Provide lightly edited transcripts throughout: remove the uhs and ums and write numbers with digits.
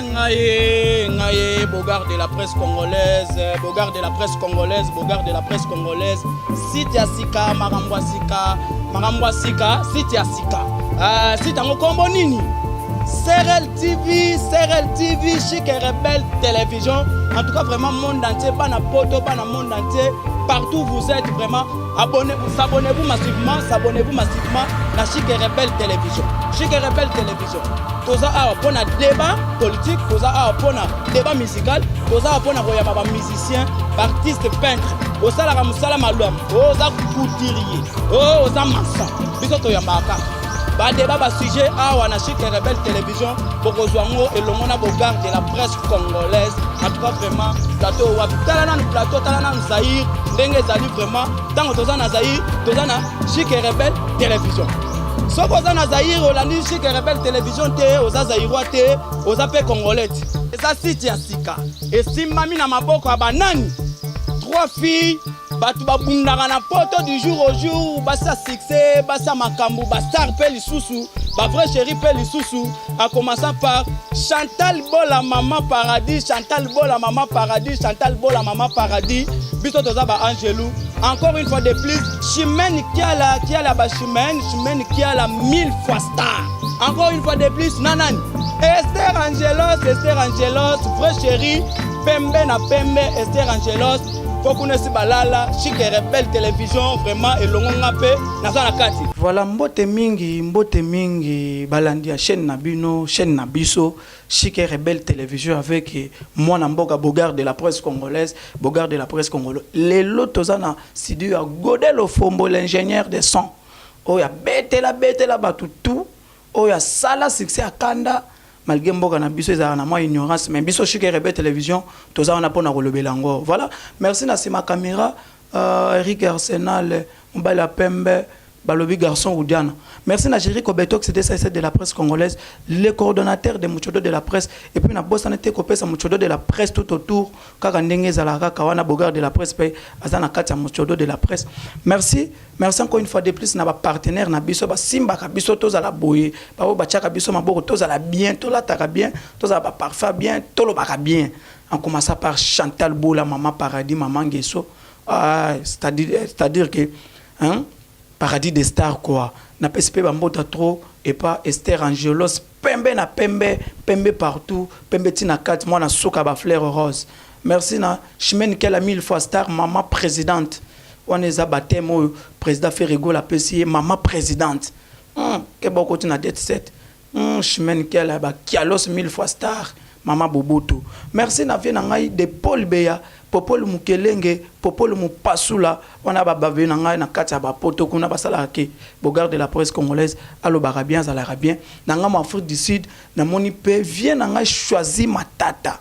Ngaye, Bogard de la presse congolaise, Bogard de la presse congolaise, Bogard de la presse congolaise, Site Asika, Marambwa Sika, Site Asika. Site Angokombo Nini, CRL TV, Chic et Rebelle Télévision. En tout cas, vraiment, monde entier, pas na poto, pas na monde entier. Partout où vous êtes, vraiment, abonnez-vous massivement à Chic et Rebelle Télévision. Chic et Rebelle Télévision. Toza a pour un débat politique, toza a pour un débat musical, toza a pour un musicien, artiste, peintre. Osa la musala malouam, osa couturier, osa maçon. Biso toyambaka. Ba débat ba sujet a wana Chic et Rebelle Télévision pour Ozwango et l'ongona Bogard de la presse congolaise. En tout cas vraiment plateau wa plateau talana Zaïre ndenge zali vraiment tango toza na Zaïre toza na Chic et Rebelle Télévision. So koza na Zaïre olandi Chic et Rebelle Télévision te oza Zaïrois te oza pe congolais. Eza Site Asika et simami na maboko ya banani 3 filles batu babundaka na poto du jour au jour basa succès basa makambu bastar pe lisusu ba vrai chéri pe lisusu a commençant par Chantal Bola Maman Paradis biso toza ba Angelou encore une fois de plus Chimène qui a la Chimène qui a la 1000 fois star encore une fois de plus nanani Esther Angelos vrai chéri pembe na pembe Esther Angelos Fokunesi balala Chic et Rebelle Télévision vraiment elongonga pe nazana kati. Voilà mbote mingi balandia chaîne Nabino, chaîne Nabiso, Chic et Rebelle Télévision avec moi Namboka Bogard de la presse congolaise, Les lotozana Sidu a Godel Ofombo l'ingénieur de son. Oya betela batu tout. Oya sala succès à Kanda. Malgré mboka na biso ezala na moi ignorance mais biso Chic et Rebelle Télévision toza on a pona kolobela ngo voilà merci na sima caméra Eric Arsenal Mbala Pembe Balobi garçon Roudiana merci na Jerry Kobetok c'était ça de la presse congolaise le coordonnateur de Muchodo de la presse et puis na boss anete kopesa Muchodo de la presse tout autour kaka ndenge ezala kaka wana Bogard de la presse pe azana kati ya Muchodo de la presse merci encore une fois de plus na ba partenaire na biso ba simba ka biso toza la boye ba ba chaka biso maboko toza la bien to la taka bien toza ba parfait bien to lo baka bien en commençant par Chantal Bola Maman Paradis Maman Ngeso c'est-à-dire que hein Paradis des stars quoi na PSP bambota trop et pas Esther Angelos pembe na pembe partout pembe tina 4 mois na soka ba fleur rose merci na Chimène qui a la 1000 fois star maman présidente on est à baptême président Ferrigo la PCI maman présidente que beaucoup tina date 7 Chimène qui a la ba Kialos 1000 fois star maman Boboto merci na vie na ngai de Paul Beya Popol Mukelenge, Popol Mupasula, on a bavé na kati ya bapoto kuna basala ke Bogard de la presse congolaise allo barabien za l'arabien nanga ma Afrique du Sud na moni pe vient nanga choisi matata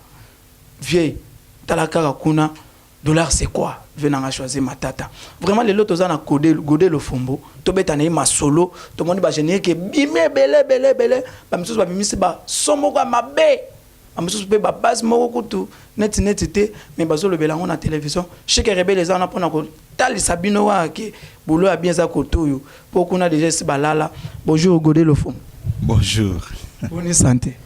vieille talaka kuna dollar c'est quoi venanga choisir matata vraiment les lotos na godé le fombo to betana ma solo to moni ba génier ke bimé belé ba miso ba bimisi ba somo kwa mabe amisusu pe ba base moko kutu net te mais bazo le belango na télévision Chic et Rebelle les ana pona ko tali sabino wa ke bolo a bien za kotoyo pour qu'on a déjà si balala bonjour Godé le fond bonjour bonne santé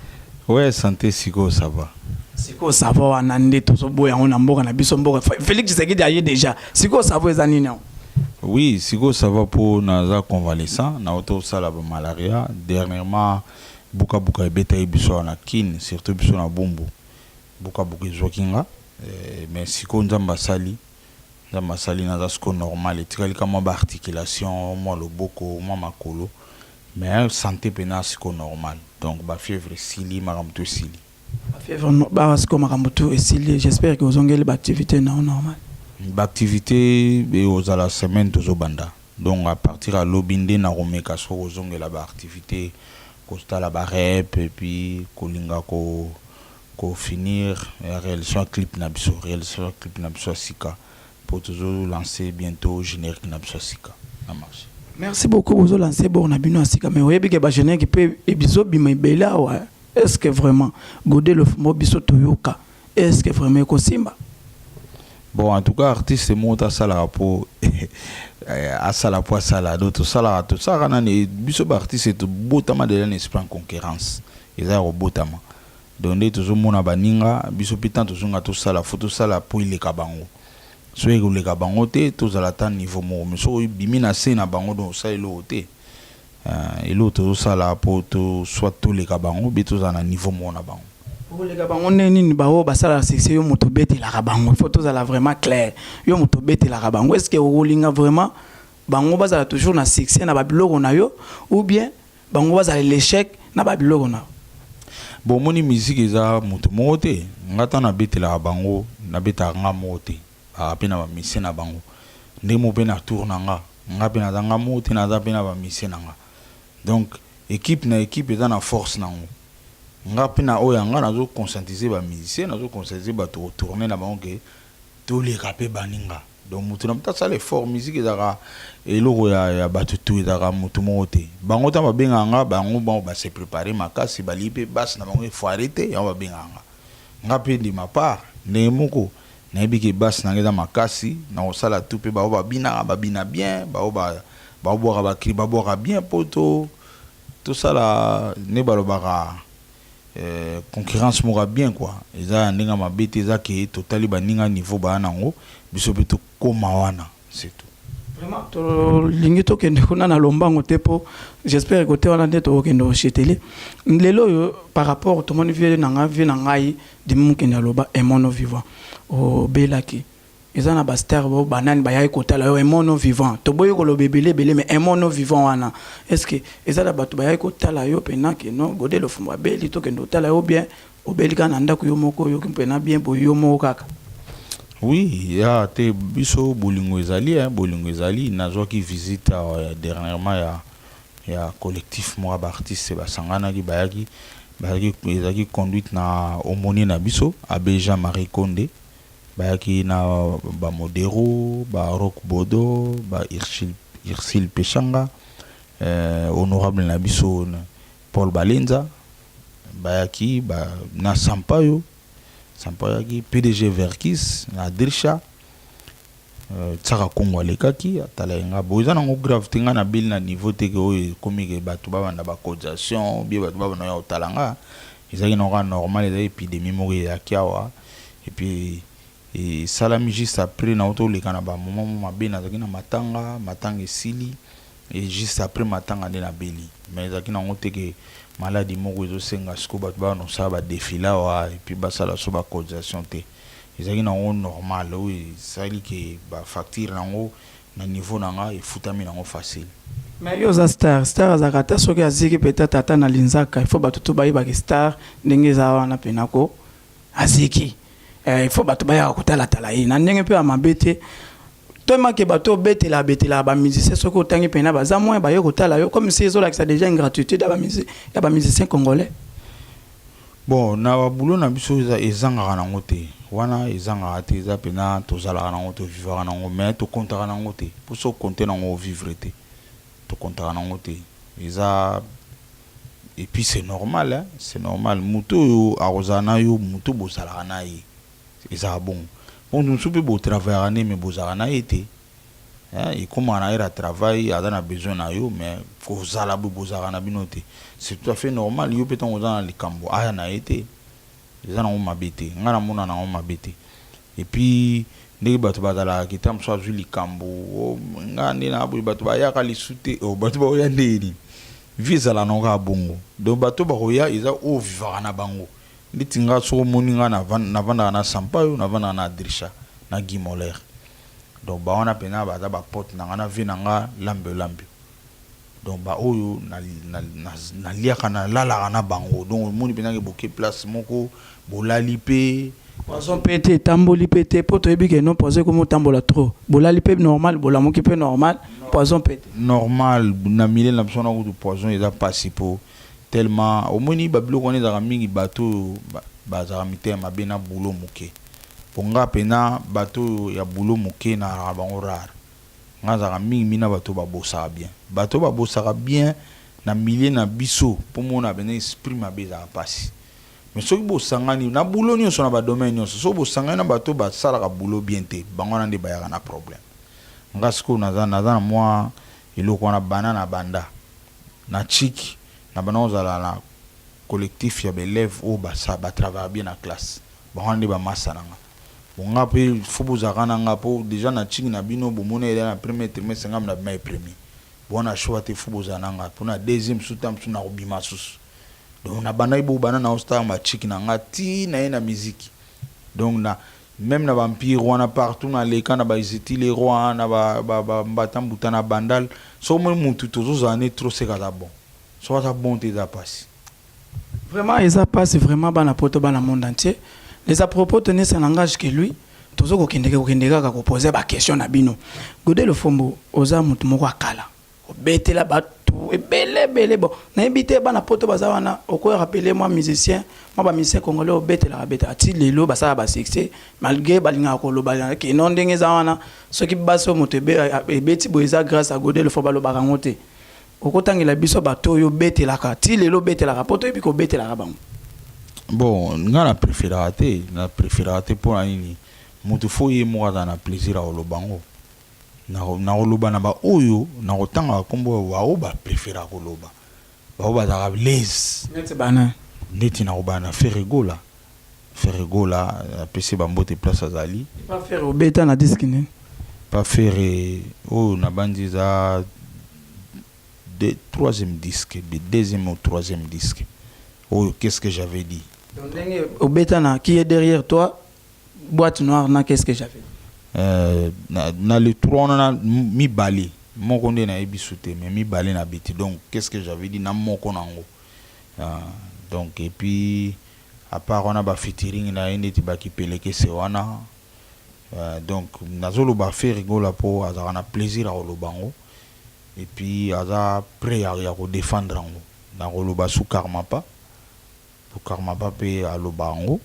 ouais santé siko ça va wana nde tozo boya on mboka na biso mboka Félix Tshisekedi aye déjà siko ça va ezani non oui siko ça va pour naza convalescent na auto sala ba malaria dernièrement buka ebeta biso na kin surtout biso na bombo buka zokinga mais siko nzamba sali na siko normal etikali kama ba articulation moi loboko moi makolo mais santé pena siko normal donc ba fièvre sili makamto sili ba fièvre ba siko makamto sili j'espère que vous ongeli ba activité non normal ba activité be ozala semaine tozo banda donc à partir à lobinde na romeka so ozongela ba activité Costa la barrep et puis kolinga ko finir réalisation clip na biso sika pour toujours lancer bientôt générique na biso sika na marché. Merci beaucoup vous lancer bon na bino sika mais oyebi ke ba générique pe ebiso bima ibela wa est-ce que vraiment Godé le fombo biso toyoka est-ce que vraiment ko simba bon en tout cas artiste monta sala pour à sala pour sala d'autres sala tout ça ranane biso artiste est botama de l'esprit en concurrence ils a botama donc nde tozomona baninga biso mpe ntan tozonga tosala fo tosala mpo ileka bango soki ekoleka bango te tozala ta niveau moko mais soki bimi na se na bango donc osala eloko te eloko tozosala mpo soit toleka bango mpe tozala na niveau moko na bango okoleka bango nde nini bao basala succès yo moto obetelaka bango il faut tozala vraiment clair yo moto obetelaka bango est ce que okolinga vraiment bango bazala toujours na succès na babiloko na yo ou bien bango bazala l'échec na babiloko na yo bon moni musique eza moto moko te nga ntan nabetelaka bango nabetaka nga moko te mpe na bamisie na bango nde mo mpe na tour na nga mpe naza nga moko te naza mpe na bamisie na nga donc équipe na équipe eza na force nango nga mpe na oyo nga nazoconscientiser bamusicien nazoconscientiser bato kotourne na bango ke toleka mpe baninga donc moto na moto asala effort musique ezaka eloko ya bato tu ezaka moto moko te bango ntan babengaka nga bango base prépare makasi balii mpe base na bango efoire te yango babengaka nga mpe ndima part ndenge moko nayebi ke base nanga eza makasi na kosala tu mpe bao babina bien baobwaka bakri babwaka bien mpo tosala nde balobaka concurrence moko bien quoi eza ndenge mabe te eza ke totali baninga niveau baa nango biso mpe tokóma wana c'est tout vraiment tolingi tokende kuna na lombango te mpo j'espère kote wana nde tokokende kochetele lelo oyo par rapport tomoni vie na ngai dimukende aloba emono vivant obelaki eza na bastar bo banani bayai kotala yo emono vivant toboyi koloba ebele mais emono vivant wana est ce que eza na bato bayai kotala yo pena ke no gode lo fumba beli tokende kotala yo bien obeli kana ndako yo moko yo mpena bien bo yo moko kaka oui ya te biso bolingo ezali nazwaki visite dernièrement ya collectif moko baartiste basanganaki bayaki ezalaki conduite na omoni na biso abe Jean-Marie Konde bayaki na Modero Rock Bodo Irsil Pechanga honorable na biso Paul Balenza bayaki na Sampayo yaki PDG Verkis na Dirsha tsaka Kongo alekaki atala nga boza nango grave tenga na bili na niveau teke oyo komi ke bato babanda bacotisation bien bato babanda ya otalanga ezaki na normal eza épidémie moko yaki awa et puis salami juste après na otoleka na bamoma mabe nazalaki na matanga esili et juste après matanga nde na beli mais ezalaki nango teke maladie moko ezosenga siko bato banosala badefile awa et puis basala so bacotisation te ezalaki nango normal oyo esali ke bafacture nango na niveau na nga efutami nango facile mais yo za star azalaka ta soki aziki peut-être ata na linzaka il faut bato to bayebaki star ndenge eza wana penako aziki il faut bato bayaka kotalatala ye na ndenge mpe ya mabe te toyemake bato obetela bamusicien soki otangi mpena baza moyen baye kotala yo comme si ezolakisa déjà une gratuité ya bamusicien congolais bon na babulo na biso ezangaka nango te wana ezangaka te eza mpena tozalaka nango tovivaka nango mais tokontaka nango te mpo so konte nango ovivre te tokontaka nango te eza et puis c'est normal c'est normal moto oyo akozala na yo moto bozalaka na ye ezaka bongo bon mosusu mpe botravaillaka nde mais bozalaka na ye te ekomaka na ye na travail aza na besoin na yo mais kozala boye bozalaka na bino te c'est tout à fait normal yo mpe ntango oza na likambo aya na ye te eza nango mabe te ngai namona nango mabe te et puis ndenge bato bazalaka kita mosu azwi likambo ngai nde na boye bato bayaka lisu te bato baoya ndeni vi ezala nango kaka bongo donc bato bakoya eza oyo vivaka na bango ndeti nga soko moni nga navandaka na Sampayo navandaka na Dirsha na Guy Moller donc bawana pena baza bapote na nga na vie na nga lambe donc baoyo naliaka nalalaka na bango donc moni pena ke boke place moko bolali mpe poison mpe te etamboli mpe te mpo toyebi ke no poison ekomi otambola trop bolali mpe normal bolamuki mpe normal poison mpe te normal na milie na biso na kutu poison eza pasi mpo tellement omoni babiloko wana ezalaka mingi bato bazalaka mitema mabe na bulo moke ponga pena bato ya bulo moke na bango rare nga azalaka mingi na bato babosaka bien na milie na biso mpo mona pena esprit mabe ezalaka pasi mais soki bosangani na bulo nyonso na badomaine nyonso soki bosangani na bato basalaka bulo bien te bango wana nde bayaka na problème nga sikoyo naza na mwa eloko wana bana na banda na chiki na bana ozala na collectif ya élèves au basa ba travailler bien en classe ba hande ba masananga bon ngape fubu zakana ngapo déjà na chingi na bino bomone na premier trimestre ngam na mai premier bon na choix te fubu zananga pour na deuxième soutam na obima sus donc na bana ibo bana na ostar ma chiki na ngati na ena musique donc na même na vampire wana partout na leka na ba iziti les rois na ba batambuta na bandal so mo mutu tozo zane trop c'est ka bon so ta bonté da passe vraiment ils a passé vraiment bana poto bana monde entier les à propos tenir un langage que lui tozo ko kendeka ka poser ba question na bino Godé le fombo oza mutu moko akala obetela batu ebele bon na invité bana poto bazawana oko rappeler moi musicien moi ba musicien congolais obetela abeta ati lelo basala ba succès malgré balinga ko loba ke non ndenge zawana soki baso mutu ebeti boeza grâce à Godé le fombo lo barangote oko tangela biso bato yo betela ka ti lelo betela poto ebi ko betela bango. Bon, nga na préféré pour nini mutu fo ye mo na plaisir a olobango na oloba na ba oyo na otanga kombo wa oba préféré ko loba ba oba za blaze neti na obana Ferregola PC ba mbote place azali pas faire obeta na disque ne pas faire na bandi za troisième disque deuxième ou troisième disque. Oh, qu'est-ce que j'avais dit? Donc, au Bétana, qui est derrière toi, boîte noire, qu'est-ce que j'avais dit? Dans le 3, on a mis balé. Mon condé n'a ébissouté, mais mis balé n'a bêti. Donc, qu'est-ce que j'avais dit? N'a mon conango. Donc, et puis, à part, on a ba featuring, na ende tiba ki peleke se wana. Donc, nazolo ba fait rigola po, on a plaisir à olobango. Et puis, on a prêt à défendre en haut. Na oloba sous karma pas. Karmapa pe alobango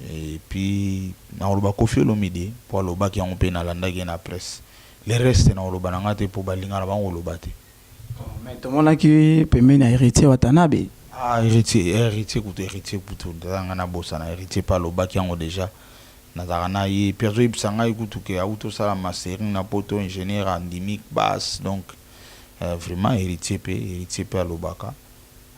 et puis na oloba Koffi Olomide pour aloba ki on pe na landa ki na presse le reste na oloba na ngate pour balinga na bango oloba te mais tout le monde qui peut mener héritier Watanabe héritier kutu ndanga na bossa na héritier pa aloba ki on déjà na zarana yi perso ibsanga ikutu ke auto sala mastering na poto ingénieur en dynamique basse donc vraiment héritier pe alobaka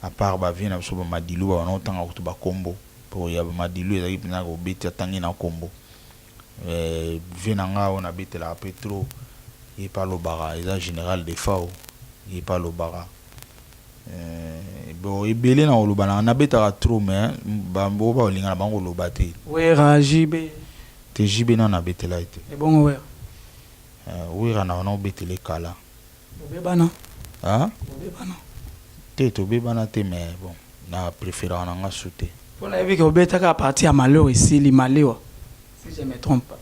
à part ba vient na so ba madilu ba na otanga kutu ba combo pour ya ba madilu ezaki pina ko beti tangi na combo vient nga on a beti la petro et pas le bara eza général de fao et pas le bara bon ebele na olobana na beta trop mais ba mbo ba olinga na bango lobate wera jibe te jibe na beti la été et bon wera wera na beti le kala obebana hein obebana to bebana te mais bon na préféré on a sauté pour la vie que obeta ka parti à malheur ici li malheur si je me trompe pas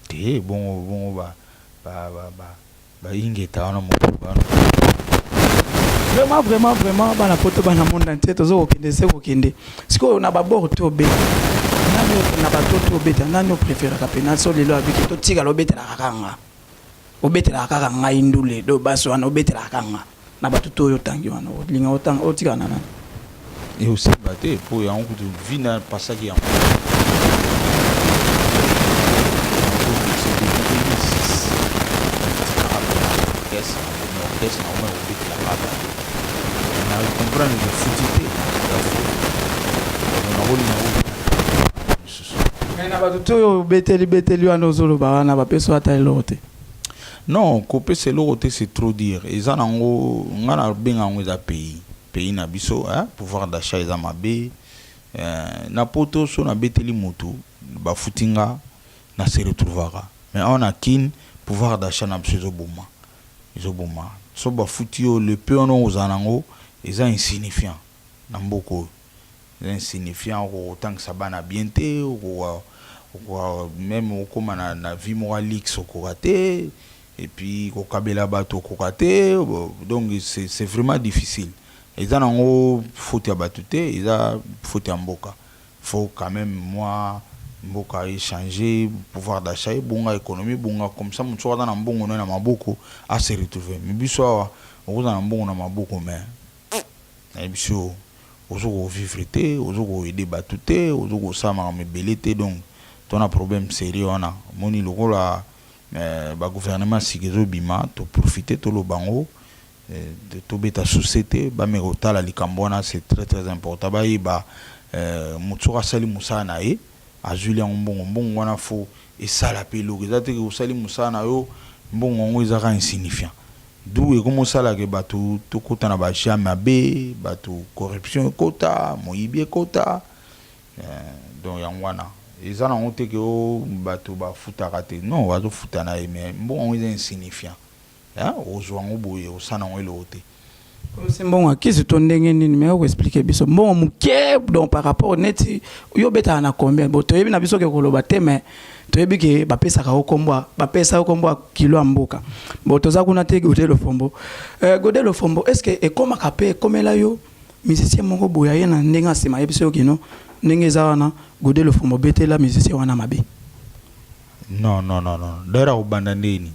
te bon ba ingeta on mo vraiment bana poto bana monde entier tozo okende se okende siko na ba bord to be na ba to beta nani préféré ka pena so lelo avec to tika lo beta la kanga indule do baso ana obeta la kanga na batu to yotangi wana linga otanga otika nana et aussi baté pour ya on kutu vina passage ya comprendre le foutité mais na batu to beteli wana ozolo ba na ba peso ata elote. Non, couper c'est l'autre, c'est trop dire. Ils en ont un bien en pays na biso, pouvoir d'achat ils en mabé. Na poto so na beteli moto, ba footinga na se retrouvera. Mais on a kin pouvoir d'achat na biso boma. Ils boma. So ba foutio le peu on aux anango, ils insignifiant. Na mboko. Ils insignifiant autant que ça bana bienté ou même comme na vie moralique so koraté. Et puis kokabela bato kokate donc c'est vraiment difficile ils en ont faute à batute ils a faute à mboka faut quand même moi mboka échanger pouvoir d'achat bonga économie bonga comme ça mutu wana mbongo na maboko à se retrouver mais biso on na mbongo na maboko mais biso ozo vivre te ozo aider batute ozo sama mebelete donc ton a problème sérieux on moni lokola ba gouvernement sigezo bima to profiter to lo bango de tobeta société ba me otala likambona c'est très très important ba yiba mutsura sali musana e azuli mbongo mbongo wana fo et ça la pelo ezate ke usali musana yo mbongo ngo ezaka insignifiant d'où et comment ça la ke batu to kota na ba jamais be batu corruption kota moyibi kota donc yangwana ezana honte ke o batu ba futaka te non wazo futana e mais mbongo ngo insignifiant hein ozwa ngo boye osana ngo elote. C'est bon, qui se tourne mais vous expliquer biso bon muke donc par rapport neti yo beta na combien bon toyebi na biso ke koloba te mais toyebi ke ba pesa ka okomboa ba pesa okomboa kilo amboka bon toza kuna te Godé Lofombo Godé Lofombo est-ce que et comment capé comme là yo musicien moko boya ye na ndenga sima yebiso kino ndenge za wana Godé Lofombo betela musicien wana mabe non dara obanda ndeni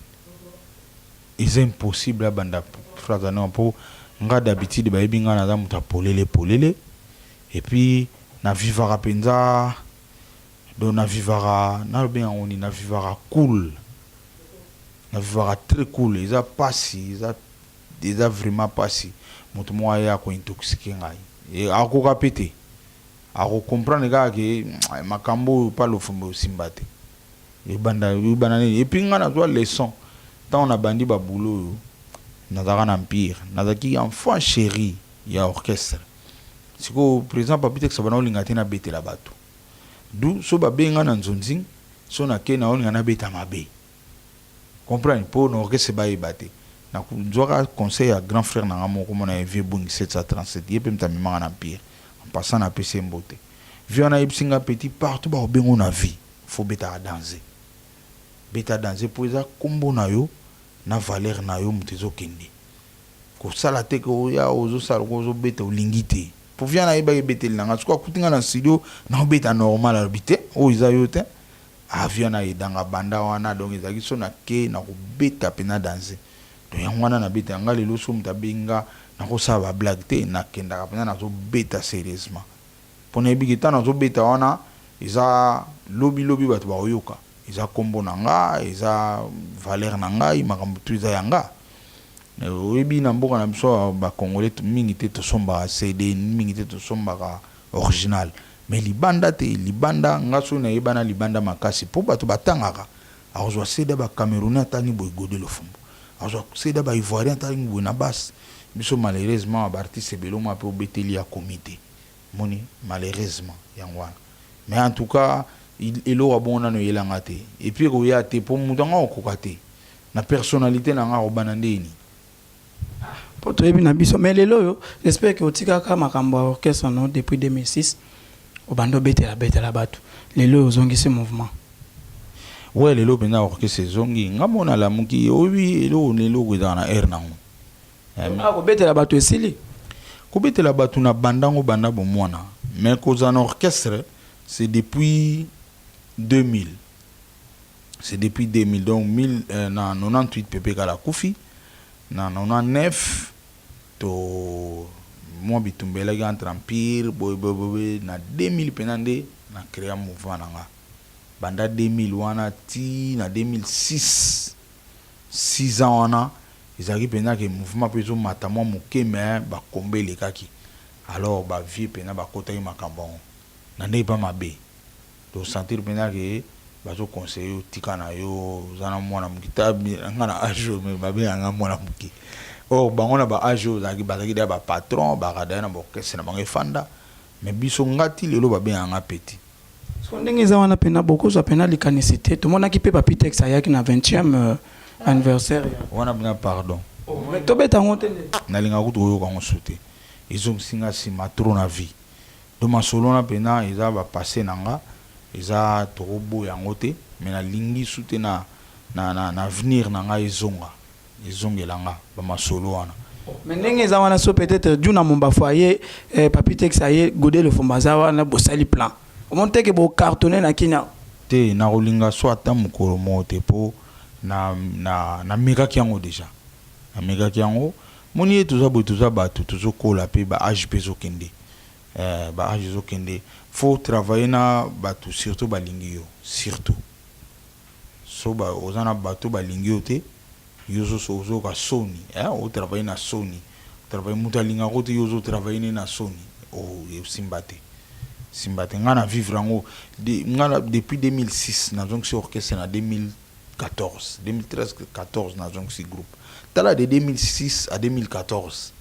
c'est impossible banda frère non pour nga d'habitude ba ebinga na za muta polele et puis na vivara penza do na vivara na bien on na vivara cool na vivara très cool ils a passé ils a vraiment passé mutu mo ya ko intoxiquer ngai et ako kapete ako comprendre ga ke makambo pa Lofombo simbate e banda et puis nga na toi leçon tant on a bandi ba boulot nazaka na empire nazaki enfant chéri ya orchestre siko président papite que ça va na olinga te na betela bato du so ba benga na nzonzi so na ke na olinga na beta mabe comprendre pour na orchestre ba ibate na nzoka conseil à grand frère na ngamo ko mona vieux bungi 737 yepé mtamima na empire en passant na PC mbote vieux na ipsinga petit partout ba bengo na vie faut beta danser pour ça kombo na yo na valeur na yo mutezo kende ko sala te ko ya ozo sala ko ozo beta olingite pour via na yeba betel na ngatuko kutinga na studio na beta normal habité o izayo te avia na idanga banda wana donc ezaki so na ke na ko beta pena danser to yangwana na beta ngale lo so mutabenga na ko sala blague te na kenda ka pena na zo beta sérieusement pona bigita na zo beta wana iza lobi bato ba oyoka iza kombo nanga iza valeur nanga makambo tu iza yanga oyebi na mboka na biso ba congolais mingi te to somba CD mingi te to somba original mais libanda ngaso na yebana libanda makasi po bato batangaka azwa CD ba Camerounais tangi boy Godé Lofombo azwa CD ba Ivoirien tangi boy na bas biso malheureusement ba artiste belo ma pe obeteli ya comité moni malheureusement yangwana mais en tout cas il aura bon na no yelanga te et puis ko ya te po mutanga okokate na personnalité na nga obanandeni po to ebi na biso mais lelo yo j'espère que otika ka makambo orchestre no depuis 2006 obando betela bato lelo ozongi ce mouvement ouais lelo bena orchestre zongi ngamona la muki obi lelo ko na air na ko betela bato esili ko betela bato na bandango banda bo mwana mais ko za orchestre c'est depuis 2000. C'est depuis 2000. Donc, 98 pp kala koufi. Na 99, to moi bitumbela entre empire, boy, na 2000 penande, na créé un mouvement nanga. Banda 2000 wana ti, na 2006, 6 ans wana, ils arrivent pena que mouvement peso matamo muke mais ba kombe le kaki. Alors, ba vie pena ba kota yi makambon. Na ne pas mabe. To sentir pena que bazo conseiller tika na yo zana mwana mukita ngana ajo me babe anga mwana muki oh bangona ba ajo zaki bazaki da ba patron ba kada na bokese na bango fanda mais biso ngati lelo babe anga petit so ndenge za wana pena boko zo pena likanicité to mona ki pe papitex ayaki na 20e anniversaire wana bina pardon mais to beta ngote na linga kuto yo ka ngosote izo singa si matro na vie do masolo na pena iza ba passer nanga iza tobo yango te mais na lingi sute na avenir nanga ezongelanga ba masolo wana mais ndenge za wana so peut-être duna momba foyer papitex aye Godé Lofombo za wana bosali plan omonte ke bo cartonner na kina te na rolinga so ata mukolo mote po na mega kiango déjà na mega kiango moni tuza batu tuzo kola pe ba âge peso kende ba âge zo kende faut travailler na batu surtout balingi yo surtout so ba ozana batu balingi yo te yozo sozo ka Sony o travailler na Sony travailler mutalinga ko yozo travailler na Sony simbate ngana vivre ngo depuis 2006 na donc si orchestre na 2014 2013 na donc si groupe tala de 2006 à 2014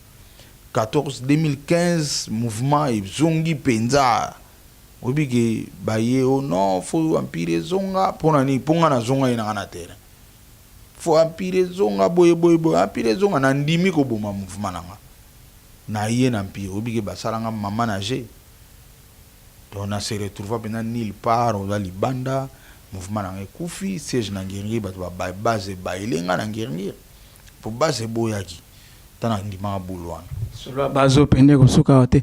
2015 mouvement et zongi penza obike baye o non faut empire zonga pona ni ponga na zonga ina na terre faut empire zonga boye empire zonga na ndimi ko boma mouvement nanga na ye na empire obike basalanga mama nager donc on se retrouve pendant nulle part on va libanda mouvement nanga kufi siège na ngirngi bato ba base ba ilenga na ngirngi pour base boyaki tana ndima bulwana solo bazo pende ko suka ote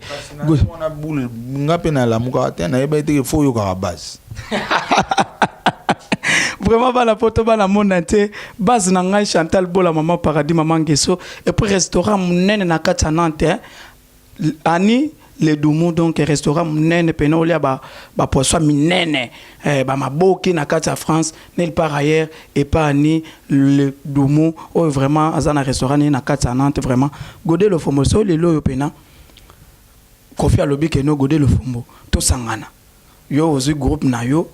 on a boule ngape na la muka te na yeba ete faut yo ka base vraiment bana poto bana monde te base na ngai Chantal Bola maman paradis maman Ngeso et puis restaurant munene na kata Nantes ani le Doumou donc restaurant munene pena olia ba poisson minene ba maboki na kata France nel par ailleurs et pas ni le Doumou oh vraiment azana restaurant na kata Nantes vraiment godé le fombo so le lo yo pena Kofi alobi ke no godé le fombo to sangana yo ozi groupe na yo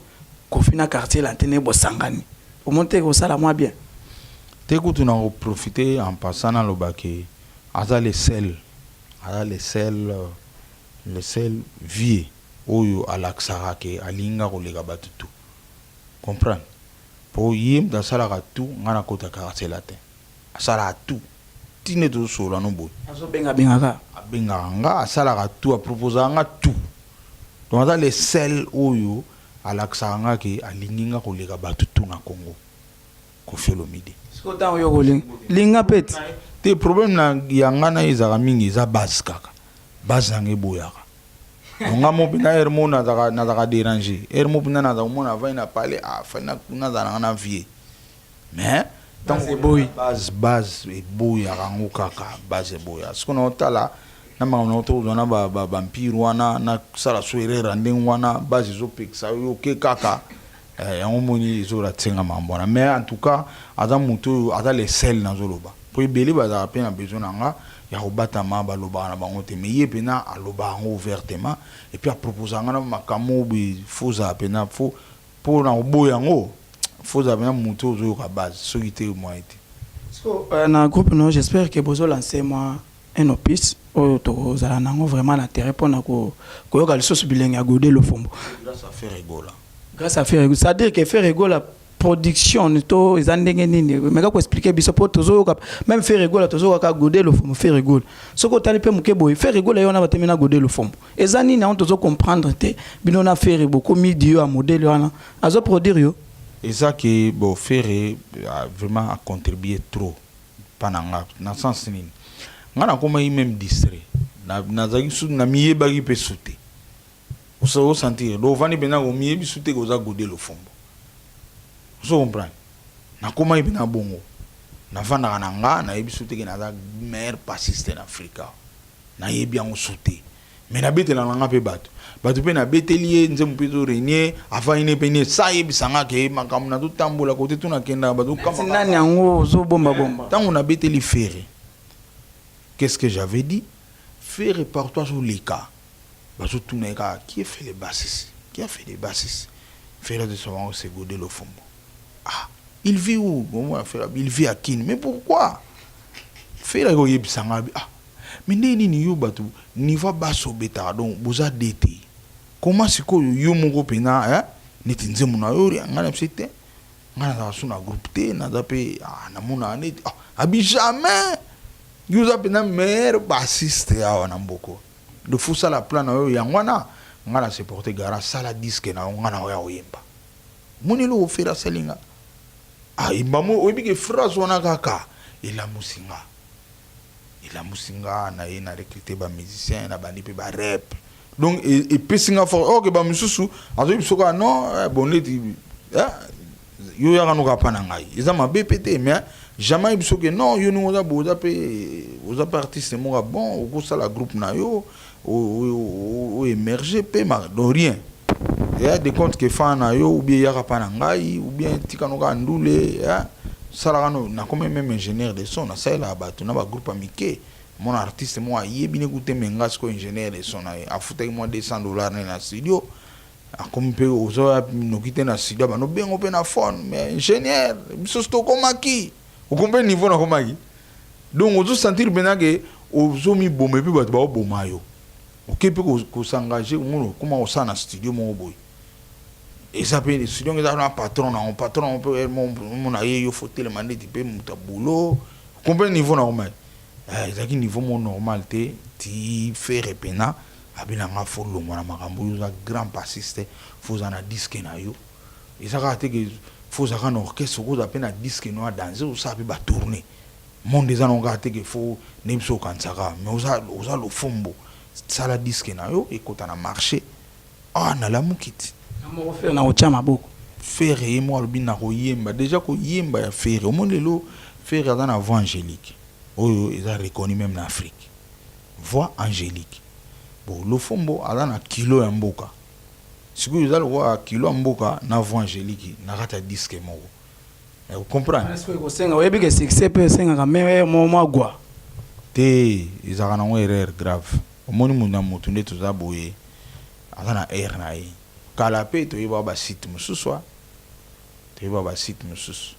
Kofi na quartier l'antenne bo sangani au monter ko sala moi bien te kutu na profiter en passant na lobake aza le sel le sel vie oyo alaksara ke alinga ko lega batutu comprendre po yim da sala ka tout ngana kota quartier latin asala tout tine to solo no boy azo benga ka abenga nga asala ka tout a proposer nga tout donc aza le sel oyo alaksanga ke alinginga ko lega batutu na Congo ko Olomide sko tan yo ko linga pet te problème na yanga na ezaka mingi za base kaka base nange boyaka nga mo bina hermo na zaka déranger hermo bina na za mona va ina parler fa na za na vie mais tant que base e boyaka ngo kaka base boya sko na otala na mangana to zona ba vampire wana na sala soirée ndenge wana base zo peksa yo ke kaka yango moni zo la tsenga mambona mais en tout cas aza muto aza le sel na zoloba po ibeli baza pe na besoin nga ya obatama ba loba na bango te mais yepena aloba ngo ouvertement et puis a proposer nga na makamo bi foza pena fo pour na oboya ngo foza pena muto zo ka base so kité moi été so na groupe non j'espère que bozo lancer moi un opus oyo to zala nango vraiment l'intérêt pona ko yoka lisusu bilenge agode le fombo grâce à faire rigola ça veut dire que faire rigola production to ezandenge nini mais ka ko expliquer biso po tozo même faire rigola tozo ka gode le fombo faire rigola soko tali pe mukebo faire rigola yo na batemena gode le fombo ezani na on tozo comprendre te bino na faire beaucoup midio à modèle wana azo produire yo et ça que bon faire vraiment a contribué trop pananga na sens nini ngana koma yi même distrait na zaki su na miyeba ki pe souté o sentir do vani bena ko miyebi souté ko za gode le fombo so comprendre na koma yi bena bongo na vanda na nga na yebi souté ke na za meilleur bassiste en Afrique na yebi en souté mais na betela nga pe bato pe na betelier nzemu pe to renier avant ine pe ne sa yebi sanga ke makamu na to tambola côté to na kenda bato kama nani yango zo bomba tango na beteli ferré. Qu'est-ce que j'avais dit? Fais répertoire sur les cas. Qui a fait les bassistes? Qui a fait les bassistes? Faire de son c'est Godé le Fombo. Ah, il vit où? Il vit à Kin. Mais pourquoi? Faire la Sangabi. Ah, mais ni yo batu niveau basso beta donc boza d'été. Comment c'est que yo mon pena hein? Netinze mona yori ngana psite. Ngana suna groupe T na dape na mona net. Ah, abi jamais. Yuza pena meilleur bassiste ya wana mboko. De fusa la plan yo yangwana ngana se porter gara sala disque na ngana ya oyemba. Moni lo ofera selinga. Ah imbamo oyebike phrase wana kaka ila musinga. Il a musinga na ye na recruter ba musicien na bandi pe ba rap. Donc et pesinga for OK ba mususu azo bisoka non boneti yo ya kanuka pana ngai. Eza ma BPT mais jamais bisoke non yo nous boza pe oza artiste mo bon au ça la groupe na yo o émerger pe ma do rien. Il y a des comptes que fan na yo ou bien ya pana ngai ou bien tikanuka ndule salagano na comme même ingénieur de son na sala bato na ba groupe amike mon artiste moi yebi ne goûter menga ko ingénieur de son a fouté moi $200 na studio a comme pe ozo no kite na studio ba no bengo pe na phone mais ingénieur biso sto komaki o comprend niveau na komaki donc ozo sentir bena que ozo mi bombe pe bato ba bomayo ok pe ko s'engager ngono comment o sa na studio mo boy et ça peut les studios ils ont un patron on peut mon aïe il faut tellement de type muta boulot combien niveau normal ça qui niveau mon normalité ti fait repena abina nga fo lo mwana makambo za grand bassiste faut en a disque na yo et ça ka te que faut ça en orchestre ko za pena disque no danser ou ça peut ba tourner monde des en ka te que faut nemso kansaka mais oza lo fombo ça la disque na yo et quand on a marché na la mukiti mo faire na ochama boko faire et moi le bina ko yemba déjà ko yemba ya faire au monde lo faire dans la voix angélique oh ils ont reconnu même en Afrique voix angélique bon le fombo ala na kilo ya mboka siku ils allent voir kilo ya mboka na voix angélique na rata disque moko vous comprenez est-ce que ko senga webi que succès peut senga ka mais mo gwa te ils ont une erreur grave au monde muna mutu ndeto za boye ala na erreur na yi kala pe to yiba ba site mususu to yiba ba site mususu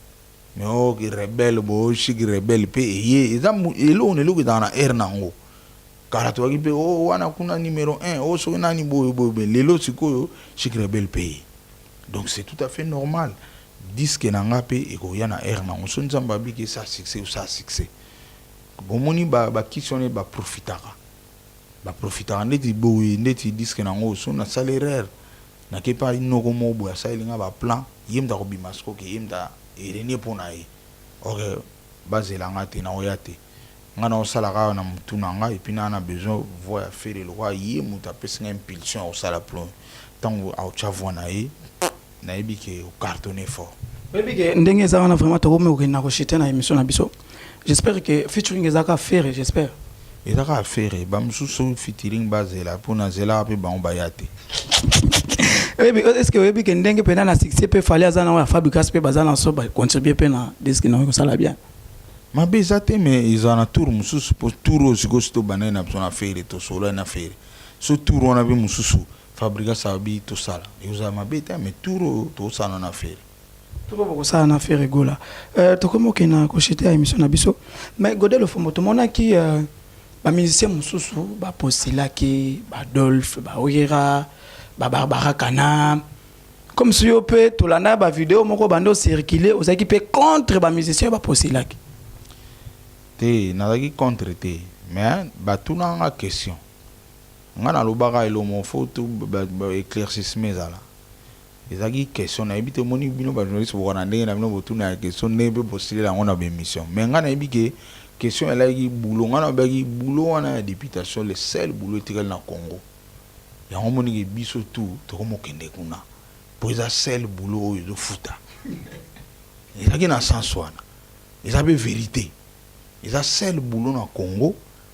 mais o ki rebelle bo shi ki rebelle pe ye ezamu elo ne luki dana ernango kala to ki pe o wana kuna numéro 1 o so nani bo lelo sikoyo shi ki rebelle pe donc c'est tout à fait normal disque nanga pe e ko yana ernango so nzamba bi ki ça succès ou ça succès bon moni ba kisone ba profitara ndeti bo ndeti disque nango so na salaire na ke pa inoko mobo ya sailinga ba plan yemda ko bimasko ke yemda erenie pona e ok bazela ngate na oyate ngana osala ka na mutuna nga et puis na besoin voir faire le roi yemu ta pesinga impulsion au sala plan tango au chavo na e na ebi ke o cartonner fort webi ke ndenge za wana vraiment to ko na ko shite na émission na biso j'espère que featuring ezaka faire j'espère ezaka faire ba mususu featuring bazela pona zela pe ba on bayate est-ce que webi que ndenge pena na succès peut fallait azana wa fabrication pe bazana so ba contribuer pe na disque na ko sala bien ma bezate mais ils en a tour mususu pour tour aussi sto banana besoin à faire to solo na faire so tour on a bi mususu fabrica sabi to sala et usa ma beta mais tour to sala na faire to ko sala na faire gola to ko mo kena ko chete émission na biso mais godel le fomo to mona ki ba musicien mususu ba postila ki ba Dolph ba Oyera ba Barbara Kana comme si yo peut to landa ba vidéo moko bando circuler aux équipes contre ba musicien ba postila ki te nazaki contre te mais batunanga question nga na lobaka elomo foto éclaircissement ezala ezaki question nayebi te moni bino bajournaliste bokona ndenge na bino botuna ya question ndenge mpe postuler yango na bémission mais nga nayebi ke question elaki boulot nga nabaki boulot wana ya députation le seul boulot etikali na Congo yango moniki biso tu tokomokende kuna po eza seul boulot oyo ezofuta ezalaki na sens wana eza mpe vérité eza seul boulot na Congo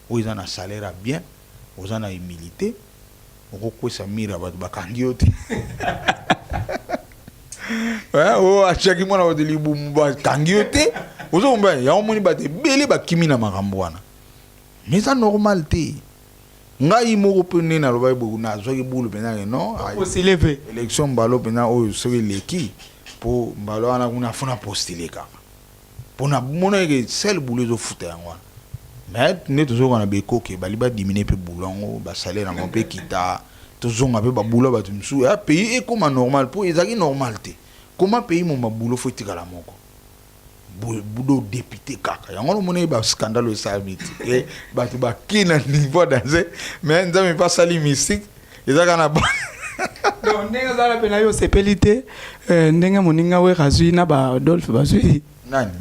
oyo eza na salaire bien oza na humilité okokwesa mira bato bakangi yo te o achaki mwana bato libumu bakangi yo te ozomba yango moni bato ebele bakimi na makambo wana mais eza normal te ngai moko mpe nde nalobai boku nazwaki bulu mpenza non élection mbalo mpenza oyo soki eleki mpo mbalo wana kuna fona postile kaka mpona mona eke sel boulot ezofuta yango wana mais nde tozokana bekoke bali badimine mpe boulot yango basalaire yango mpe kita tozonga mpe baboulot bato mosusu ya pays ekoma normal mpo ezalaki normal te koma pays mo baboulot fo etikala moko boulot député kaka yango nomona bascandale esalami te bato baki na niveau danse mais nzambe mpe asali mystique ezaka na donc ndenge azala mpe na yo osepeli te ndenge moninga we azwi na badolphe bazwi nani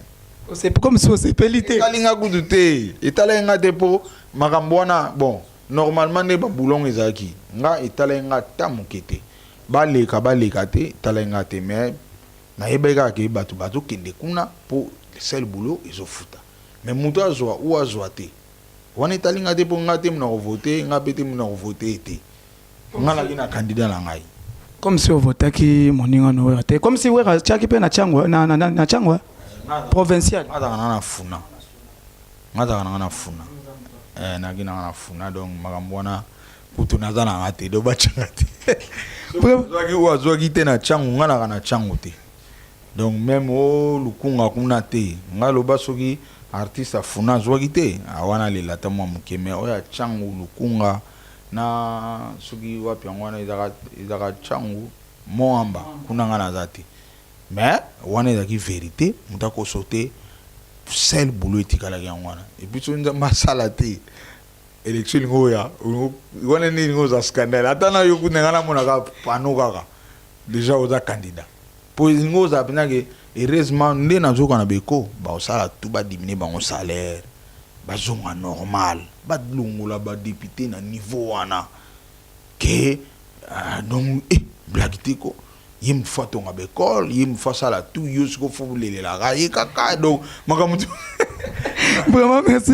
c'est comme si osepeli te etalinga kutu te etalenga te mpo makambo wana bon normalement nde babulongo ezalaki nga etalenga ta moke te baleka te etalenga te mais nayebaki kaka ke bato bazokende kuna mpo sel boulot ezofuta mais moto azwa ou azwa te wana etalinga te mpo nga te muna kovote nga mpe te muna kovote te nga naki na candidat na ngai comme si ovotaki moninga no wera te comme si wera tiaki mpe na tiangwa provincial. Ngata funa. Ngata funa. Na funa donc magambwana kutu nazana ngate do bachangate. Zwaki wazwaki te na changu ngana na changu te. Donc même o lukunga kuna te. Ngalo basoki artiste afuna zwaki te. Awana le lata mwa mukeme oya changu lukunga na soki wapi ngwana izaka changu moamba kuna ngana zati. Mais wana ezaki vérité mutako sauter seul boulot etikala ngwana. Et puis so nza masala te. Élection ngoya wana ni ngoza scandale atana yo kunengana mona ka pano kaka déjà oza candidat po ngoza pinake heureusement nde nazoka na beko ba osala tout ba diminuer bango salaire ba zonga normal ba lungola ba député na niveau wana ke donc blague ko yim fato nga bekol yim fasala tout yusko fo lelela ga kaka donc makamutu. Vraiment, merci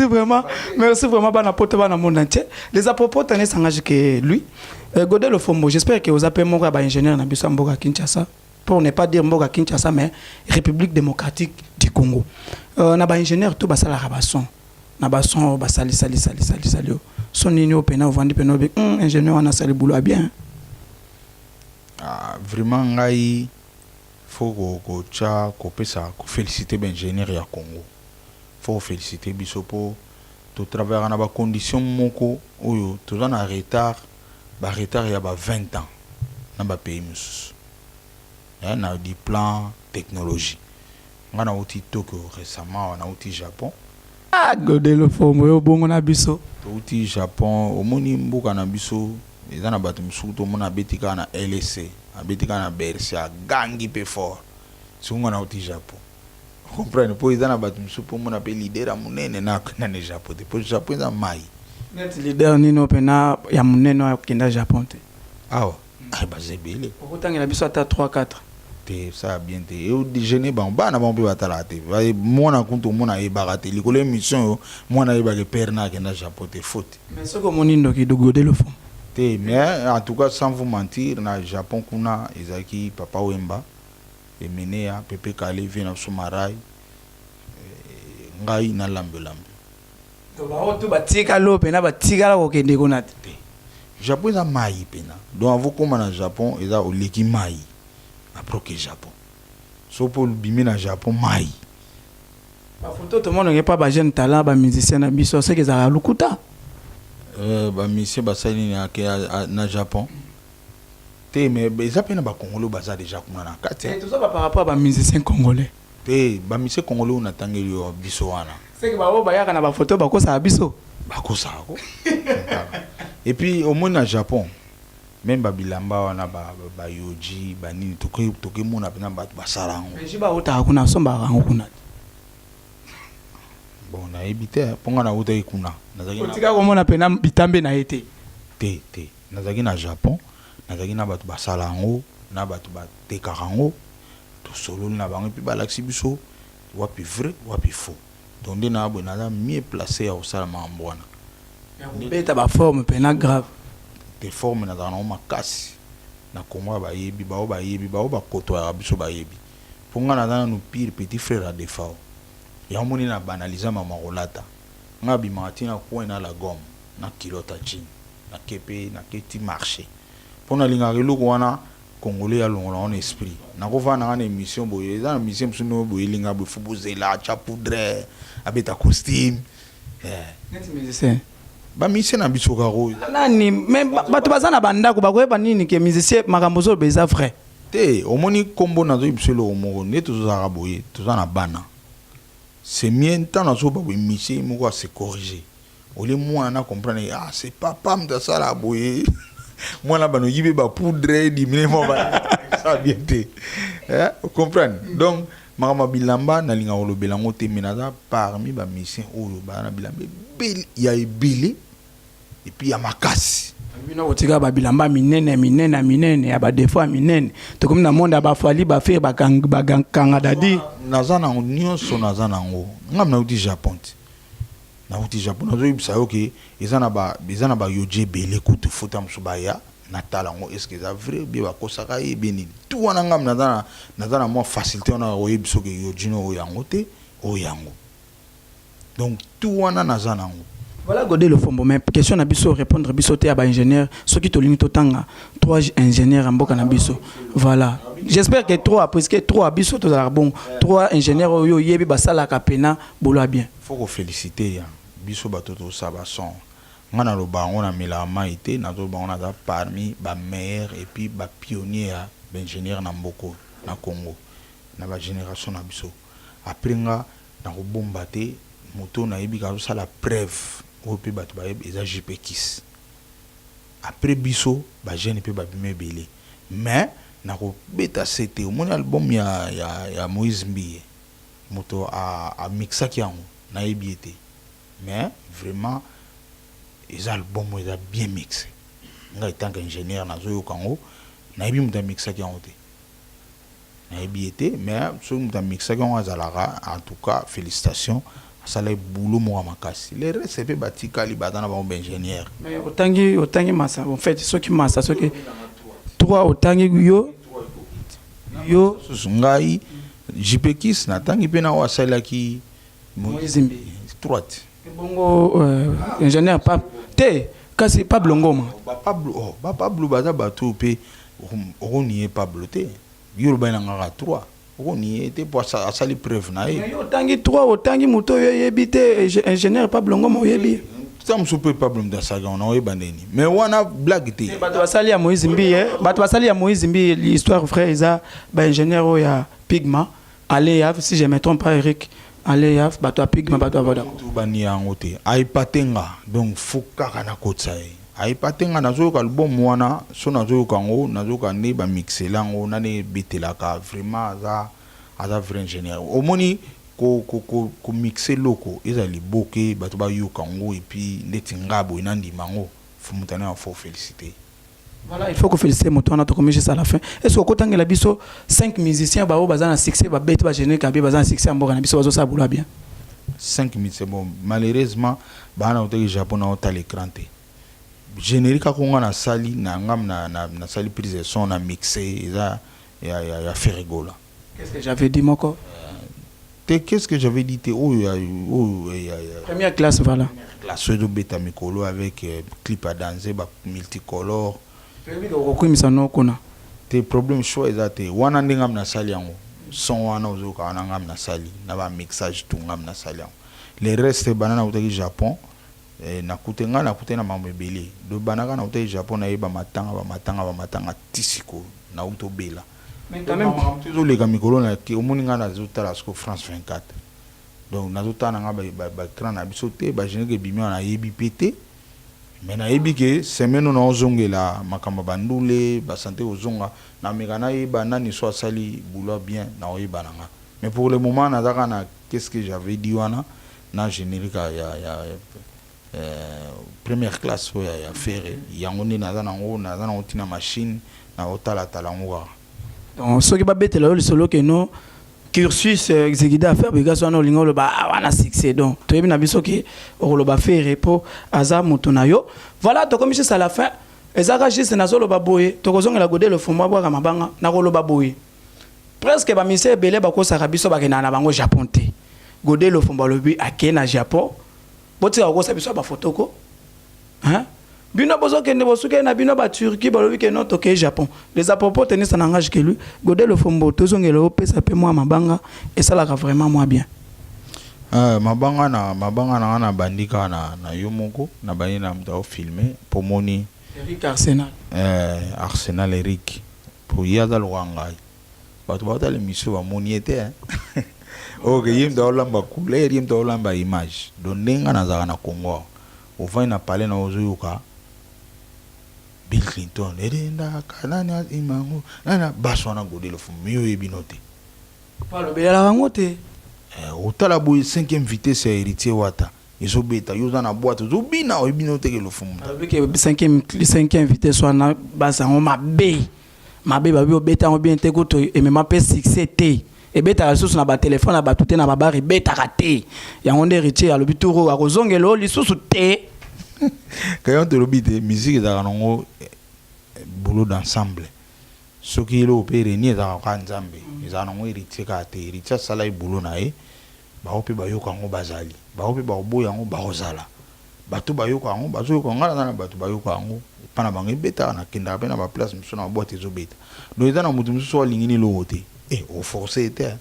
vraiment, bana pote bana monde entier. Les apropos tenez s'engagent que lui. Godel Fombo, j'espère que vous appelez mon gars ingénieur na biso mboka Kinshasa. Pour ne pas dire mboka Kinshasa, mais République démocratique du Congo. Na ba ingénieur tout basala rabason. Na bason basali sali. Son nino pena vandi pena ingénieur on a sali boulot bien. Vraiment ngai faut ko cha ko pesa ko féliciter ben ingénieur ya Congo. Faut féliciter bisopo to travailler na ba condition moko oyo to na retard ya ba 20 ans na ba pays mususu na di plan technologie ngana uti Tokyo récemment na uti Japon Godelo Fombo yo bongo na biso to uti Japon omoni mboka na biso eza na bato mususu to mona betika na LSC abetika na Bercy gangi pe fort sunga na uti Japon. Comprendre po izana batu msupo mona pe leader munene na ne Japon te po Japon za mai net leader nino pena ya munene wa kenda Japon te awa ai bazebele okutangela biso ata 3-4 te ça bien te e o déjeuner ba na ba pe batala te mona kunto mona e bagate likolo émission yo mona e ba ke père na kenda Japon te faute mais soko monindo ki dogode le fond te mais en tout cas sans vous mentir na Japon kuna ezaki Papa Wemba Emenea Pepe Kale vina Sumarai ngai na lambe to ba oto batika lope na batika la ko kende konate Japon za mai pena donc avant comme na Japon eza oleki mai aproke Japon so pour bimi na Japon mai ba photo to mono ngepa ba jeune talent ba musicien na biso c'est que za lukuta ba musicien ba sali na Japon te mais eza pena ba Congolais baza déjà kuna na kati tout ça par rapport à ba musicien congolais te ba musicien congolais on atangeli yo biso wana c'est que ba o ba yaka na ba photo ba ko sa biso ba ko sa ko et puis au moins na Japon même ba bilamba wana ba yoji ba nini toke mona pena ba sarango mais jiba ota kuna somba rango kuna bon na ebite ponga na ota ikuna nazaki na tika ko mona pena bitambe na été te nazaki na Japon nazaki na batu basalango na batu batekarango to solo na bango puis balaksi biso wapi vrai wapi faux donc nde na abo naza mieux placé ya osala mambo wana beta ba forme pena grave te forme na dans makasi na Congo bayebi bao bakoto ya biso bayebi ponga na dans nous pire petit frère à défaut ya moni na banaliser mama rolata ngabi matina ko na la gomme na kilota chini na kepe na keti marché pona linga reloko wana Congolais ya longola en esprit na ko va na émission boye eza na mission suno boye linga bo fubuzela cha poudre abeta costume net musicien ba musicien na biso karo nani même bato bazana bandako bakoyeba nini ke musicien makambo zo beza vrai te omoni kombo na zo ibselo omoko ne tozaka boye tozana bana c'est mieux tant na zo ba musicien moko a se corriger ole mwana na comprendre c'est papa mta la boye moi là bano yibe ba poudre di minemo ba ça bien te vous comprenez donc makama bilamba na linga olobela ngote menaza parmi ba musiciens oyo ba na bilamba bel ya ebele et puis ya makasi bino kotika ba bilamba minene ya ba défaut minene to comme na monde ba fali ba faire ba kanga dadi nazana nyonso nazana ngo ngam na uti Japon na uti Japon nazo ibisa yoke ezana ba yoje bele kutu futa msubaya natala ngo est-ce que ça vrai bien ba kosaka e bien tout wana ngam na moi facilité on a oyebiso ke yo dino o yango te o yango donc tout wana nazana ngo. Voilà Godé le fombo mais question na biso répondre biso te aba ingénieur ceux qui to lingi to tanga 3 ingénieurs en boka na biso voilà j'espère que 3 parce que 3 biso to za bon 3 ingénieurs yo yebi basala ka pena bolo bien faut ko féliciter ya biso bato to sa ba son ngana lo bango na mela maité na to bango na parmi ba meilleurs et puis ba pionniers ba ingénieurs na mboko na Congo na ba génération na biso après nga na ko bomba te moto na yebi ka so la preuve o pe bato ba yebi eza JPKIS après biso ba jeune pe ba bimé belé mais na ko beta c'était au mon album ya Moïse Mbiye moto a mixa ki yango na yebi été mais vraiment les albums ils ont bien mixé. Nga tant qu'ingénieur na zo yokango na yebi muta mixa ki yango te na yebi été mais so muta mixa ki yango azalara en tout cas félicitations ça les boulot mo makasi les reste c'est pe batika li badana ba ingénieur mais otangi massa en fait ceux qui massa ceux qui 3 otangi yo ngai JPKIS na tangi pe na wasala ki Moïse Mbi droite bongo ingénieur pas te kasi Pablo Ngoma Pablo baza bato pe on Pablo te yo ba na ngara 3 on y était pour ça sali preuve na e otangi 3 otangi moto yo yebite ingénieur Pablo Ngoma yebi ça me soupe Pablo Mdasaga on a bandeni mais wana blague te bato basali ya Moïse Mbi bato basali ya Moïse Mbi l'histoire frère isa ba ingénieur ya Pigma allez si je me trompe pas Eric allez yaf bato Pigma bato voda tout bani yango te ai patenga donc fuka kana kotsa ai patenga nazo ka album wana so nazo kango nazo ka ne ba mixelango na ne betelaka vraiment aza vrai ingénieur au moni ko mixer loko ezali boke bato ba yo kango et puis ndeti ngabo inandi mango fumutana faut féliciter. Voilà, il faut que féliciter moto na to comme juste à la fin. Est-ce que quand la biso 5 musiciens ba o bazana succès ba bête ba générer kabi bazana succès mboka na biso bazo sa boulot bien. 5 minutes c'est bon. Malheureusement bana au Japon na hôtel écran te. Générique ko ngana sali na ngam na sali prise de son na mixé eza ya fait rigola. Qu'est-ce que j'avais dit moko? Qu'est-ce que j'avais dit te première classe voilà. Classe de bêta mikolo avec clip à danser ba multicolore. Tes problèmes choix exact wana ndingam na sali yango son wana ozoka wana ngam na sali na ba mixage tout ngam na sali yango les restes banana utaki Japon na kutenga na kutena mamebele do banaka na utaki Japon na yeba matanga tisiko na utobela mais quand même toujours les gamikolo na ki omoninga na zotala sko France 24 donc na zotana nga ba cran na bisote ba jeneke bimio na yebi pété. Mais na ebike semaine na ozongela makamba bandule ba santé ozonga na mekana yeba nani so sali boulot bien na oyeba nanga mais pour le moment na zaka na qu'est-ce que j'avais dit wana na générique ya première classe ya faire yango ni na zana otina machine na otala ngo donc ce qui ba betela le solo que no cursus exécuté à faire parce qu'on a l'ingolo ba wana succès donc tu es bien abiso que on va faire pour aza mutunayo voilà to comme c'est à la fin ezaka juste na solo ba boye to kozonga la Godé le fomba bwa mabanga na kolo ba boye presque ba mise belé ba ko saka biso ba kena na bango Japon te Godé le fomba le bi akena Japon boti ko sa biso ba photo ko hein bino bozo kende bosuke na bino ba Turquie ba lobi ke non toke Japon les apropos tenir ça n'engage que lui Godé le fombo tozongela o pesa pe moi mabanga et ça là vraiment moi bien mabanga na bandika na yomoko na bani na mta filmer pour moni Eric Arsenal Arsenal Eric pour yaza lwanga bato ba l'émission ba moni était hein OK yim da olamba couleur yim da olamba image donc ndenga na zaka na Congo on va na parler na ozoyoka Bill Clinton erenda kanana imangu nana basona Godé le fou mieux ebinote pas le bela bango te otala boy 5e vitesse ya héritier wata iso beta yoza na boîte zo bina ebinote ke le fou avec 5e vitesse wana basa on mabe ba bi obeta on bien te ko to et même pas succès te et beta lisusu na ba téléphone na ba tout na ba bar et beta raté yango nde héritier ya lo bituro akozongelo lisusu te quand on te lobite musique za kanongo boulot d'ensemble soki lo opere ni ezaka ka nzambe ezaka nango héritier ka te héritier asala ye boulot na ye bao mpe bayoka yango bazali bao mpe bakoboya yango bakozala bato bayoka yango bazoyoka ngala na bato bayoka yango pana bango ebetaka nakendaka mpe na baplace mosusu na baboite ezobeta donc eza na motu mosusu alingi nilongo te oforce ete